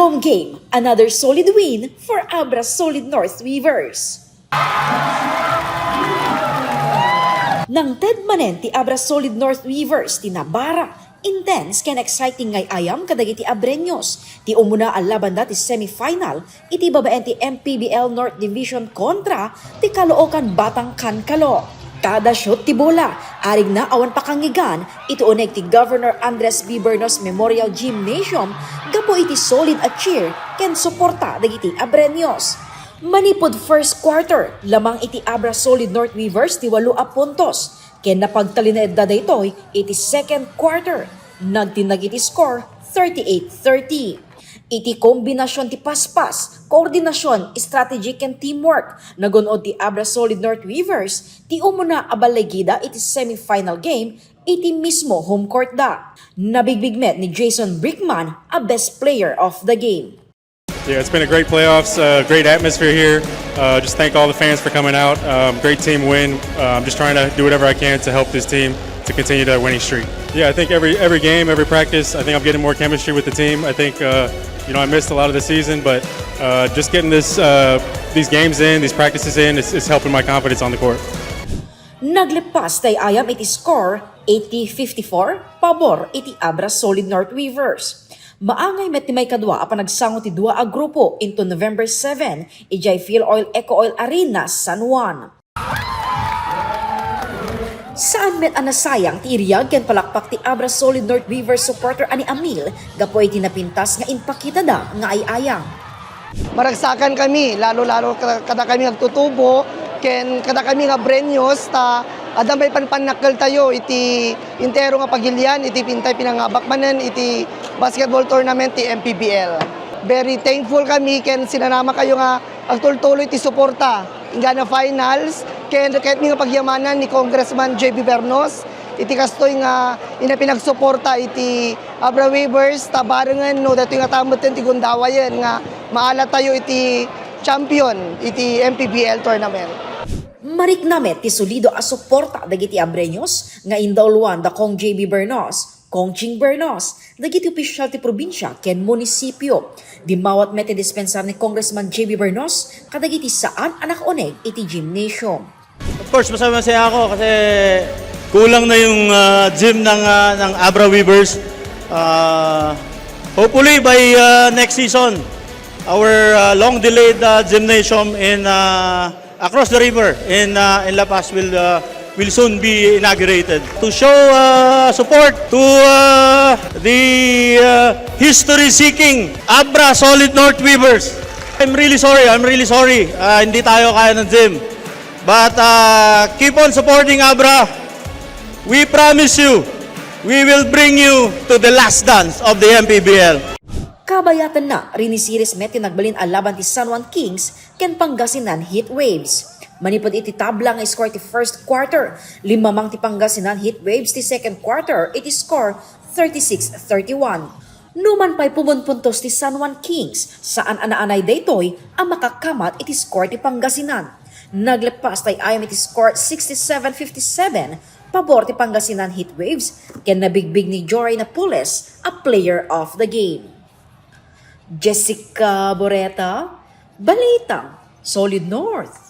Home game, another solid win for Abra Solid North Weavers. Nang tedmanen ti Abra Solid North Weavers ti Nabara, intense ken exciting ngay ayam kadagiti Abreños. Ti umuna al laban ti semifinal, iti babaen ti MPBL North Division kontra ti Caloocan Batang Kankaloo. Kada shoot ti bola, arig na awan pakangigan, ito uneg ti Governor Andres B. Bernos Memorial Gymnasium, gapo iti solid at cheer, ken suporta dagiti Abreños. Manipod first quarter, lamang iti Abra Solid North Weavers ti 8 puntos, ken napagtalinaed da daytoy iti second quarter, nagtinag iti score 38-30. Iti kombinasyon ti paspas, koordinasyon, strategy ken teamwork, nagun-od ti Abra Solid North Weavers, ti umuna a balligi iti semifinal game, iti mismo home court da. Nabigbigmet ni Jason Brickman, a best player of the game. Yeah, it's been a great playoffs, great atmosphere here. Just thank all the fans for coming out. Great team win. I'm just trying to do whatever I can to help this team to continue that winning streak. Yeah, I think every game, every practice, I think I'm getting more chemistry with the team. I think I missed a lot of the season, but just getting these games in, these practices in, is helping my confidence on the court. Naglipas tay ayam iti score 80-54 pabor iti Abra Solid North Weavers. Maangay met ti may kadwa apan nagsango ti dua a grupo into November 7 ijay Fuel Oil Eco Oil Arena San Juan. Saan met anasayang ti iriyag ken palakpak ti Abra Solid North Weavers supporter ani Amil gapo iti napintas nga inpakita da nga ayayang. Maragsakan kami, lalo-lalo kada kami nagtutubo, ken kada kami nga Abreños, ta adam may panpanakal tayo, iti intero nga pagilian, iti pintay pinangabak manen, iti basketball tournament, ti MPBL. Very thankful kami, ken sinanama kayo nga agtultuloy ti suporta, nga na finals, ken kahit nga pagyamanan ni Congressman J.B. Bernos, iti kastoy nga pinagsuporta iti Abra Weavers, tabarengan no, dato nga tamot ti gundawayan nga maala tayo iti champion, iti MPBL tournament. Mariknamet ti solido a suporta dagiti Abreños nga indauluan da Kong J.B. Bernos, Kong Ching Bernos, dagiti opisyal ti probinsya ken munisipyo. Dimawat met ti dispensar ni Congressman J.B. Bernos kadagiti saan anak oneg iti gymnasium. Of course, masaya ako kasi kulang na yung gym ng Abra Weavers. Hopefully by next season, our long-delayed gymnasium in across the river in La Paz will soon be inaugurated to show support to the history-seeking Abra Solid North Weavers. I'm really sorry. Hindi tayo kaya ng gym. But keep on supporting Abra. We promise you, we will bring you to the last dance of the MPBL. Kabayatan na rinisiris met nagbalin al laban ti San Juan Kings ken Pangasinan Heat Waves. Manipod iti tabla nga score ti first quarter, 5 ti Pangasinan Heat Waves ti second quarter, iti score 36-31. Numan pa'y pumunpuntos ti San Juan Kings, saan anaanay daytoy ang makakamat iti score ti Pangasinan. Naglepas tay ayam iti score 67-57, pabor ti Pangasinan Heat Waves, ken nabigbig ni Joray Napoles, a player of the game. Jessica Boreta, Balitang, Solid North.